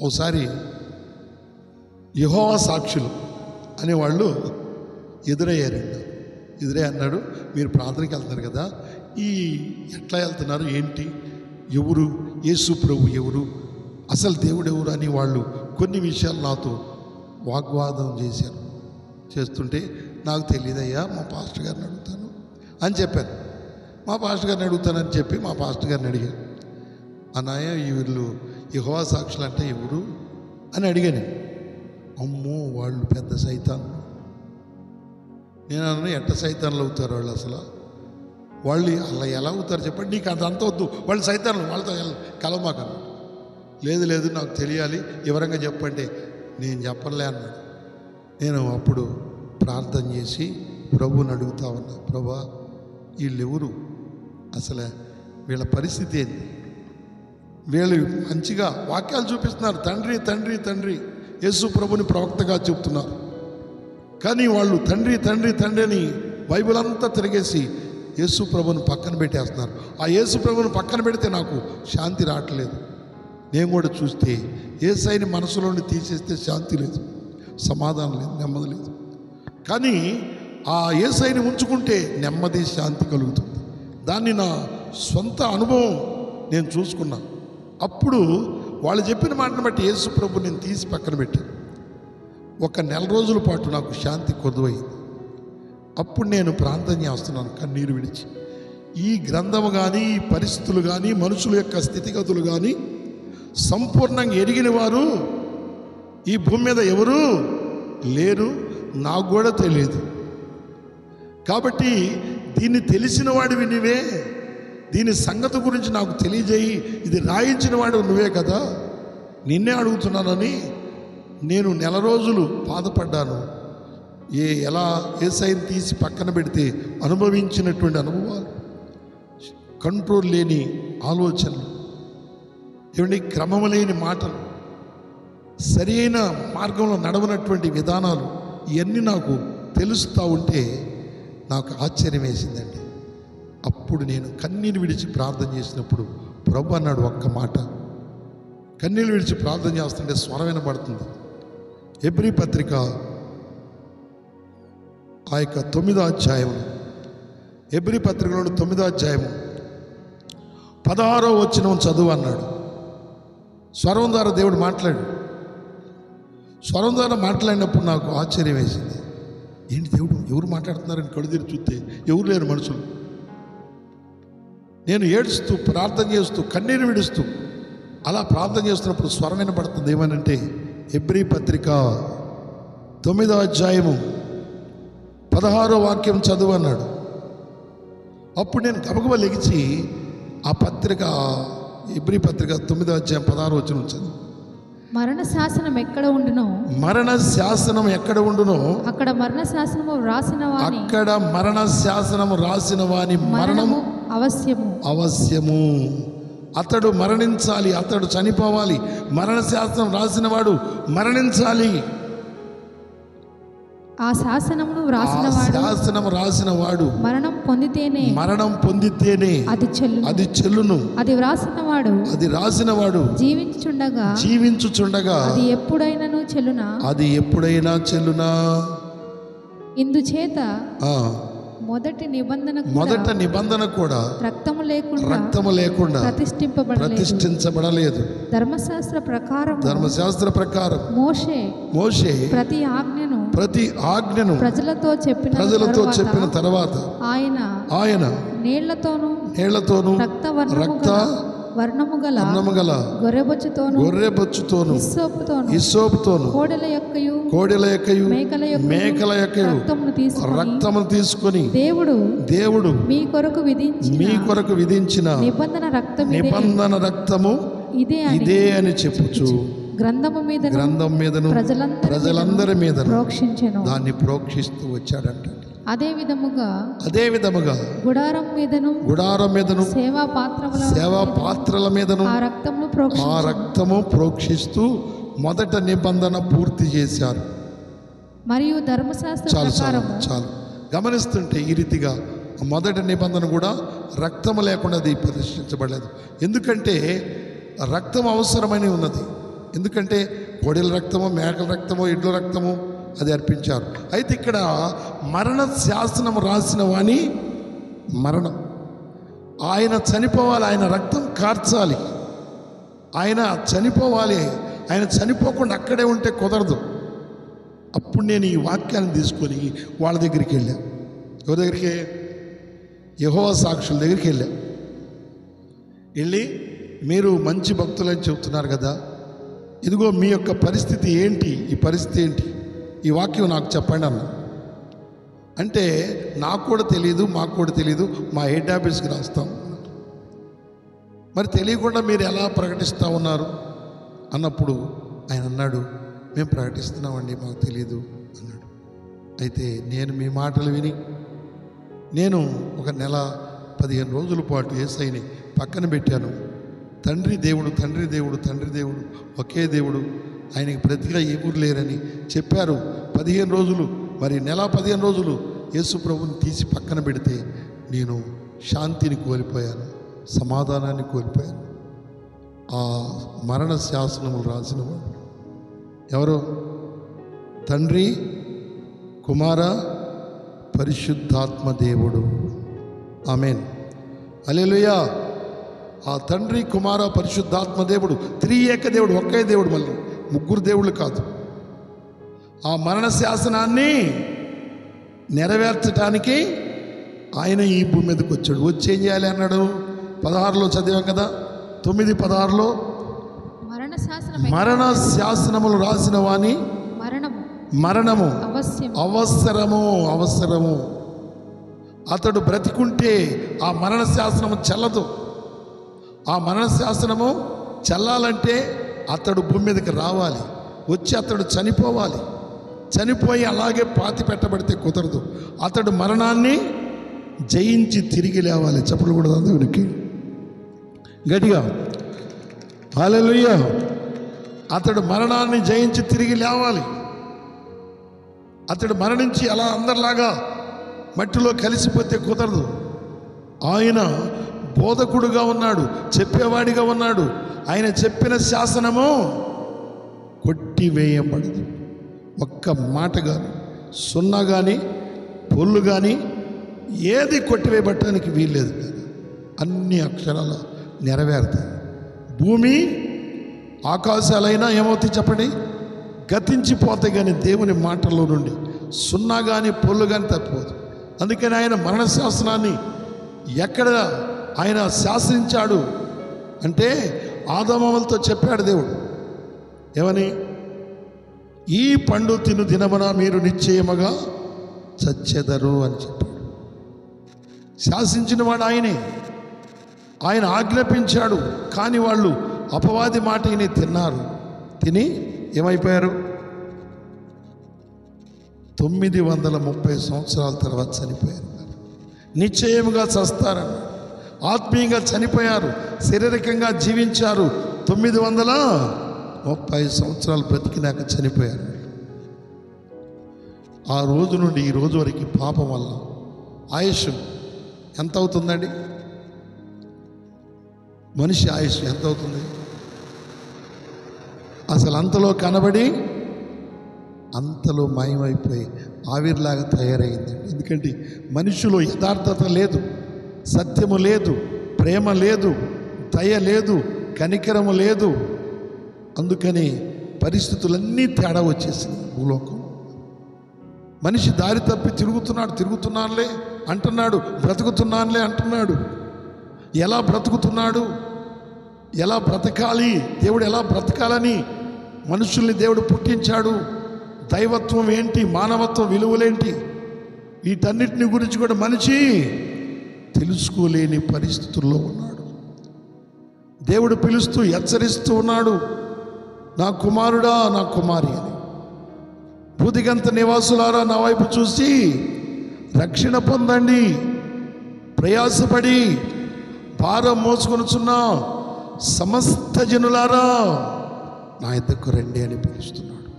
ఒకసారి యెహోవా సాక్షులు అనేవాళ్ళు ఎదురయ్యారండి. ఎదురై అన్నాడు, మీరు ప్రార్థనకి వెళ్తున్నారు కదా, ఈ ఎట్లా వెళ్తున్నారు, ఏంటి, ఎవరు, యేసు ప్రభు ఎవరు, అసలు దేవుడు ఎవరు అని వాళ్ళు కొన్ని విషయాలు నాతో వాగ్వాదం చేస్తుంటే నాకు తెలియదయ్యా, మా పాస్టర్ గారిని అడుగుతాను అని చెప్పాను. మా పాస్టర్ గారిని అడుగుతానని చెప్పి మా పాస్టర్ గారిని అడిగాను. అన్నయ్య, వీళ్ళు యెహోవా సాక్షులు అంటే ఎవరు అని అడిగాను. అమ్మో, వాళ్ళు పెద్ద సైతాన్లు. నేను అన్న, ఎట్ట సైతాన్లు అవుతారు వాళ్ళు, అసలు వాళ్ళు అలా ఎలా అవుతారు చెప్పండి, నీకు అదంతా వద్దు, వాళ్ళు సైతాన్లు, వాళ్ళతో కలవమాకన్నా. లేదు నాకు తెలియాలి, వివరంగా చెప్పండి. నేను చెప్పలే అన్నాడు. నేను అప్పుడు ప్రార్థన చేసి ప్రభువుని అడుగుతా ఉన్నా, ప్రభా వీళ్ళెవరు, అసలు వీళ్ళ పరిస్థితి ఏంటి, వీళ్ళు మంచిగా వాక్యాలు చూపిస్తున్నారు, తండ్రి తండ్రి తండ్రి యేసు ప్రభుని ప్రవక్తగా చెప్తున్నారు, కానీ వాళ్ళు తండ్రి తండ్రి తండ్రి అని బైబిల్ అంతా తిరిగేసి యేసు ప్రభుని పక్కన పెట్టేస్తున్నారు. ఆ యేసు ప్రభుని పక్కన పెడితే నాకు శాంతి రావట్లేదు. నేను కూడా చూస్తే యేసయ్యని మనసులోని తీసేస్తే శాంతి లేదు, సమాధానం లేదు, నెమ్మది లేదు. కానీ ఆ యేసయ్యని ఉంచుకుంటే నెమ్మది, శాంతి కలుగుతుంది. దాన్ని నా సొంత అనుభవం నేను చూసుకున్నా. అప్పుడు వాళ్ళు చెప్పిన మాటను బట్టి యేసు ప్రభు నేను తీసి పక్కన పెట్టాను. ఒక నెల రోజుల పాటు నాకు శాంతి కొద్దువైంది. అప్పుడు నేను ప్రార్థన చేస్తున్నాను కన్నీరు విడిచి. ఈ గ్రంథము కానీ, ఈ పరిస్థితులు కానీ, మనుషుల యొక్క స్థితిగతులు కానీ సంపూర్ణంగా ఎరిగిన వారు ఈ భూమి మీద ఎవరు లేరు, నాకు కూడా తెలియదు. కాబట్టి దీన్ని తెలిసిన వాడివి నువ్వే, దీని సంగతి గురించి నాకు తెలియజేయి, ఇది రాయించిన వాడు నువ్వే కదా, నిన్నే అడుగుతున్నానని నేను నెల రోజులు బాధపడ్డాను. ఎలా యేసయ్యని తీసి పక్కన పెడితే అనుభవించినటువంటి అనుభవాలు, కంట్రోల్ లేని ఆలోచనలు, ఏమండి, క్రమము లేని మాటలు, సరి అయిన మార్గంలో నడవనటువంటి విధానాలు, ఇవన్నీ నాకు తెలుస్తూ ఉంటే నాకు ఆశ్చర్యం వేసిందండి. అప్పుడు నేను కన్నీరు విడిచి ప్రార్థన చేసినప్పుడు ప్రభు అన్నాడు ఒక్క మాట. కన్నీరు విడిచి ప్రార్థన చేస్తుంటే స్వరం వినబడుతుంది. హెబ్రీ పత్రిక ఆ యొక్క 9వ అధ్యాయం, హెబ్రీ పత్రికలో 9వ అధ్యాయం 16వ వచనం చదువు అన్నాడు. స్వరం ద్వారా దేవుడు మాట్లాడు. స్వరం ద్వారా మాట్లాడినప్పుడు నాకు ఆశ్చర్యం వేసింది. ఏంటి దేవుడు, ఎవరు మాట్లాడుతున్నారని కళ్ళు తెరిచి చూస్తే ఎవరు లేరు మనుషులు. నేను ఏడుస్తూ ప్రార్థన చేస్తూ కన్నీరు విడుస్తూ అలా ప్రార్థన చేస్తున్నప్పుడు స్వరం వినపడుతుంది. ఏమనంటే హెబ్రీ పత్రిక 9వ అధ్యాయము 16వ వాక్యం చదువు అన్నాడు. అప్పుడు నేను గబగబా లెగిచి ఆ పత్రిక, హెబ్రీ పత్రిక 9వ అధ్యాయం 16వ వచనం చదువు. మరణ శాసనం ఎక్కడ ఉండునో, మరణ శాసనం ఎక్కడ ఉండునో అక్కడ మరణ శాసనము రాసిన వాని, అక్కడ మరణ శాసనము రాసిన వాని మరణము అవశ్యము. అతడు మరణించాలి, అతడు చనిపోవాలి. మరణ శాసనం రాసిన వాడు మరణించాలి. ఆ శాసనమును రాసిన వాడు మరణం పొందితేనే అది చెల్లును. అది రాసిన వాడు జీవించుచుండగా అది ఎప్పుడైనా చెల్లునా. ఇందుచేత మొదటి నిబంధన కూడా రక్తము లేకుండా ప్రతిష్ఠించబడలేదు. ధర్మశాస్త్ర ప్రకారం మోషే ప్రతి ఆజ్ఞను ప్రజలతో చెప్పిన తర్వాత ఆయన నీళ్లతోను రక్త వర్ణము గల గొర్రెబొచ్చుతోను హిస్సోపుతోను కోడెల యొక్కయు మేకల యొక్కయు రక్తమును తీసుకొని దేవుడు మీ కొరకు విధించిన నిబంధన రక్తము ఇదే అని చెప్పుచు గ్రంథం మీదను ప్రజలందరి మీద దాన్ని ప్రోక్షిస్తూ వచ్చాడంట. అదే విధముగా గుడారం మీదను సేవా పాత్రల మీదను ఆ రక్తము ప్రోక్షిస్తూ మొదట నిబంధన పూర్తి చేశారు. మరియు ధర్మశాస్త్ర చాలు గమనిస్తుంటే ఈ రీతిగా మొదటి నిబంధన కూడా రక్తము లేకుండా అది ప్రతిష్ఠించబడలేదు. ఎందుకంటే రక్తం అవసరమని ఉన్నది. ఎందుకంటే కోడెల రక్తమో, మేకల రక్తమో, ఎడ్ల రక్తమో అది అర్పించారు. అయితే ఇక్కడ మరణ శాసనం రాసిన వాని మరణం, ఆయన చనిపోవాలి, ఆయన రక్తం కార్చాలి, ఆయన చనిపోవాలి. ఆయన చనిపోకుండా అక్కడే ఉంటే కుదరదు. అప్పుడు నేను ఈ వాక్యాన్ని తీసుకొని వాళ్ళ దగ్గరికి వెళ్ళా. ఎవరి దగ్గరికి? యెహోవా సాక్షుల దగ్గరికి వెళ్ళి మీరు మంచి భక్తులని చెబుతున్నారు కదా, ఇదిగో మీ యొక్క పరిస్థితి ఏంటి, ఈ పరిస్థితి ఏంటి, ఈ వాక్యం నాకు చెప్పండి అన్న. అంటే నాకు కూడా తెలియదు, మాకు కూడా తెలియదు, మా హెడ్ ఆఫీస్కి రాస్తాం. మరి తెలియకుండా మీరు ఎలా ప్రకటిస్తూ ఉన్నారు అన్నప్పుడు ఆయన అన్నాడు, మేము ప్రకటిస్తున్నామండి, మాకు తెలియదు అన్నాడు. అయితే నేను మీ మాటలు విని నేను ఒక నెల 15 రోజుల పాటు యేసయ్యని పక్కన పెట్టాను. తండ్రి దేవుడు, తండ్రి దేవుడు, తండ్రి దేవుడు ఒకే దేవుడు, ఆయనకి ప్రతిగా ఎవరు లేరని చెప్పారు. 15 రోజులు, మరి నెల 15 రోజులు యేసు ప్రభుని తీసి పక్కన పెడితే నేను శాంతిని కోల్పోయాను, సమాధానాన్ని కోల్పోయాను. ఆ మరణ శాసనములు రాసిన వాడు ఎవరో? తండ్రి, కుమార, పరిశుద్ధాత్మ దేవుడు. ఆమేన్, హల్లెలూయా. ఆ తండ్రి, కుమార, పరిశుద్ధాత్మ దేవుడు త్రియేక దేవుడు, ఒకే దేవుడు, మళ్ళీ ముగ్గురు దేవుళ్ళు కాదు. ఆ మరణ శాసనాన్ని నెరవేర్చడానికి ఆయన ఈ భూమి మీదకి వచ్చాడు. వచ్చి ఏం చేయాలి అన్నాడు? 16లో చదివాం కదా, 9:16లో మరణ శాసనములు రాసిన వాని మరణము అవసరము. అతడు బ్రతికుంటే ఆ మరణ శాసనము చెల్లదు. ఆ మరణ శాసనము చెల్లాలంటే అతడు భూమి మీదకి రావాలి, వచ్చి అతడు చనిపోవాలి. చనిపోయి అలాగే పాతి పెట్టబడితే కుదరదు. అతడు మరణాన్ని జయించి తిరిగి లేవాలి. చెప్పలు కూడా దేవునికి గట్టిగా హల్లెలూయా. అతడు మరణాన్ని జయించి తిరిగి లేవాలి. అతడు మరణించి అలా అందరిలాగా మట్టిలో కలిసిపోతే కుదరదు. ఆయన బోధకుడుగా ఉన్నాడు, చెప్పేవాడిగా ఉన్నాడు. ఆయన చెప్పిన శాసనము కొట్టివేయబడదు. ఒక్క మాట కానీ, సున్నా కానీ, పొల్లు కానీ ఏది కొట్టివేయబట్టడానికి వీల్లేదు. అన్ని అక్షరాలు నెరవేరుతాయి. భూమి ఆకాశాలైనా ఏమవుతాయి చెప్పండి? గతించిపోతాయి, కానీ దేవుని మాటల్లో నుండి సున్నా కానీ పొల్లు కానీ తప్పిపోదు. అందుకని ఆయన మరణ శాసనాన్ని ఎక్కడ ఆయన శాసించాడు అంటే ఆదాములతో చెప్పాడు దేవుడు. ఏమని? ఈ పండు తిను దినమున మీరు నిశ్చయముగా చచ్చెదరు అని చెప్పాడు. శాసించిన వాడు ఆయనే. ఆయన ఆజ్ఞాపించాడు, కానీ వాళ్ళు అపవాది మాట విని తిన్నారు. తిని ఏమైపోయారు? 930 సంవత్సరాల తర్వాత చనిపోయారు. నిశ్చయముగా చస్తారన్నారు. ఆత్మీయంగా చనిపోయారు, శారీరకంగా జీవించారు. 930 సంవత్సరాలు బ్రతికినాక చనిపోయారు. ఆ రోజు నుండి ఈ రోజు వరకు పాపం వల్ల ఆయుష్ ఎంత అవుతుందండి? మనిషి ఆయుష్ ఎంత అవుతుంది? అసలు అంతలో కనబడి అంతలో మాయమైపోయి ఆవిరిలాగా తయారైందండి. ఎందుకంటే మనిషిలో యథార్థత లేదు, సత్యము లేదు, ప్రేమ లేదు, దయ లేదు, కనికరము లేదు. అందుకని పరిస్థితులన్నీ తేడా వచ్చేసింది భూలోకం. మనిషి దారి తప్పి తిరుగుతున్నానులే అంటున్నాడు, బ్రతుకుతున్నానులే అంటున్నాడు. ఎలా బ్రతుకుతున్నాడు? ఎలా బ్రతకాలి? దేవుడు ఎలా బ్రతకాలని మనుషుల్ని దేవుడు పుట్టించాడు? దైవత్వం ఏంటి, మానవత్వం విలువలేంటి, వీటన్నిటిని గురించి కూడా మనిషి తెలుసుకోలేని పరిస్థితుల్లో ఉన్నాడు. దేవుడు పిలుస్తూ హెచ్చరిస్తూ ఉన్నాడు, నా కుమారుడా, నా కుమారి అని. భూదిగంత నివాసులారా, నా వైపు చూసి రక్షణ పొందండి, ప్రయాసపడి భారం మోసుకొనుచున్న సమస్త జనులారా నా యొద్దకు రండి అని పిలుస్తున్నాడు.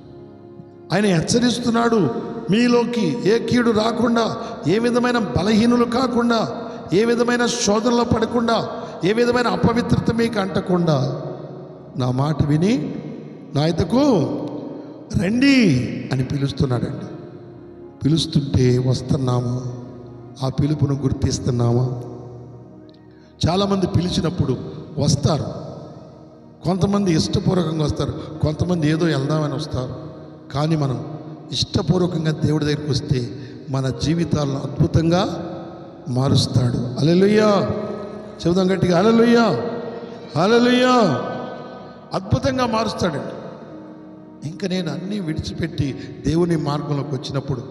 ఆయన హెచ్చరిస్తున్నాడు, మీలోకి ఏ కీడు రాకుండా, ఏ విధమైన బలహీనులు కాకుండా, ఏ విధమైన శోధనలో పడకుండా, ఏ విధమైన అపవిత్రత మీకు అంటకుండా నా మాట విని నా యొద్దకు రండి అని పిలుస్తున్నాడండి. పిలుస్తుంటే వస్తున్నామా? ఆ పిలుపును గుర్తిస్తున్నామా? చాలామంది పిలిచినప్పుడు వస్తారు. కొంతమంది ఇష్టపూర్వకంగా వస్తారు, కొంతమంది ఏదో వెళ్దామని వస్తారు. కానీ మనం ఇష్టపూర్వకంగా దేవుడి దగ్గరికి వస్తే మన జీవితాలను అద్భుతంగా మారుస్తాడు. హల్లెలూయా! చెబుదాం గట్టిగా, హల్లెలూయా, హల్లెలూయా. అద్భుతంగా మారుస్తాడండి. ఇంకా నేను అన్నీ విడిచిపెట్టి దేవుని మార్గంలోకి వచ్చినప్పుడు,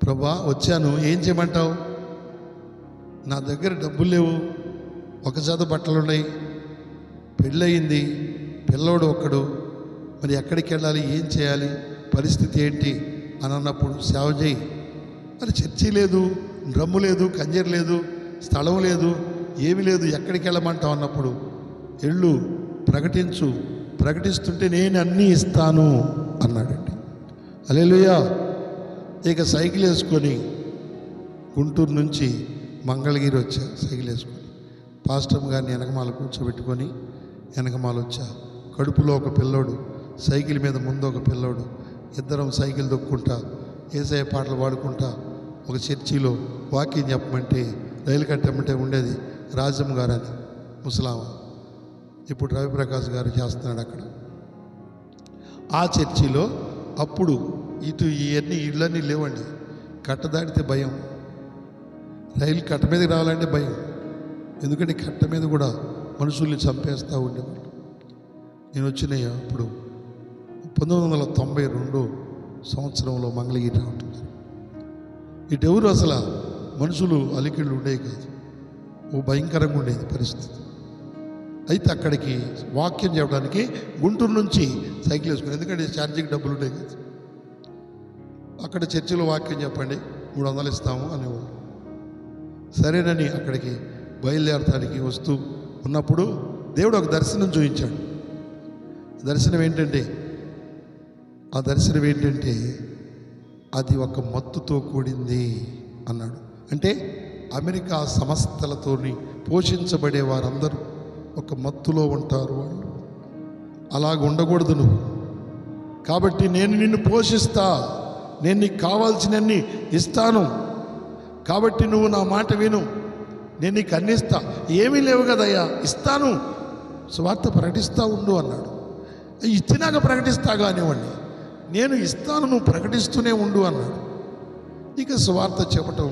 ప్రభా వచ్చాను, ఏం చేయమంటావు? నా దగ్గర డబ్బులు లేవు, ఒక జత బట్టలు ఉన్నాయి, పెళ్ళయింది, పిల్లోడు ఒక్కడు, మరి ఎక్కడికి వెళ్ళాలి, ఏం చేయాలి, పరిస్థితి ఏంటి అని అన్నప్పుడు సేవ చేయి. మరి చర్చి లేదు, డ్రమ్ము లేదు, కంజర్ లేదు, స్థలం లేదు, ఏమీ లేదు, ఎక్కడికి వెళ్ళమంటావు అన్నప్పుడు వెళ్ళు, ప్రకటించు, ప్రకటిస్తుంటే నేను అన్నీ ఇస్తాను అన్నాడండి. హల్లెలూయా. ఇక సైకిల్ వేసుకొని గుంటూరు నుంచి మంగళగిరి వచ్చా. సైకిల్ వేసుకొని పాస్టర్ గారిని వెనకమాల కూర్చోబెట్టుకొని వెనకమాల వచ్చా. కడుపులో ఒక పిల్లోడు, సైకిల్ మీద ముందు ఒక పిల్లోడు, ఇద్దరం సైకిల్ దొక్కుంటా యేసయ్య పాటలు పాడుకుంటా ఒక చర్చిలో వాక్యం చెప్పమంటే రైలు కట్టమంటే ఉండేది రాజమ్మ గారు అని ముసలామ. ఇప్పుడు రవిప్రకాష్ గారు చేస్తున్నాడు అక్కడ. ఆ చర్చిలో అప్పుడు ఇటు ఇవన్నీ ఇళ్ళన్నీ లేవండి. కట్ట దాటితే భయం, రైలు కట్ట మీదకి రావాలంటే భయం. ఎందుకంటే కట్ట మీద కూడా మనుషుల్ని చంపేస్తూ ఉండేవాళ్ళు. నేను వచ్చినాయి అప్పుడు 1992 సంవత్సరంలో మంగళగిరి ఉంటున్నారు. ఇటెవరు అసలు మనుషులు అలికిళ్ళు ఉండేవి కాదు. ఓ భయంకరంగా ఉండేది పరిస్థితి. అయితే అక్కడికి వాక్యం చెప్పడానికి గుంటూరు నుంచి సైకిల్ వేసుకుని, ఎందుకంటే ఛార్జింగ్ డబ్బులు ఉండేవి కాదు. అక్కడ చర్చిలో వాక్యం చెప్పండి, 300 ఇస్తాము అనేవాళ్ళు. సరేనని అక్కడికి బయలుదేరటానికి వస్తూ ఉన్నప్పుడు దేవుడు ఒక దర్శనం చూపించాడు. దర్శనం ఏంటంటే, ఆ దర్శనం ఏంటంటే అది ఒక మత్తుతో కూడింది అన్నాడు. అంటే అమెరికా సంస్థలతోని పోషించబడే వారందరూ ఒక మత్తులో ఉంటారు. వాళ్ళు అలాగ ఉండకూడదు నువ్వు. కాబట్టి నేను నిన్ను పోషిస్తా, నేను నీకు కావాల్సినన్ని ఇస్తాను, కాబట్టి నువ్వు నా మాట విను, నేను నీకు అన్ని ఇస్తా. ఏమీ లేవు కదయ్యా, ఇస్తాను, సువార్త ప్రకటిస్తూ ఉండు అన్నాడు. ఇచ్చినాక ప్రకటిస్తా కానివ్వండి, నేను ఇస్తాను, నువ్వు ప్రకటిస్తూనే ఉండు అన్నాడు. ఇక సువార్త చెప్పటం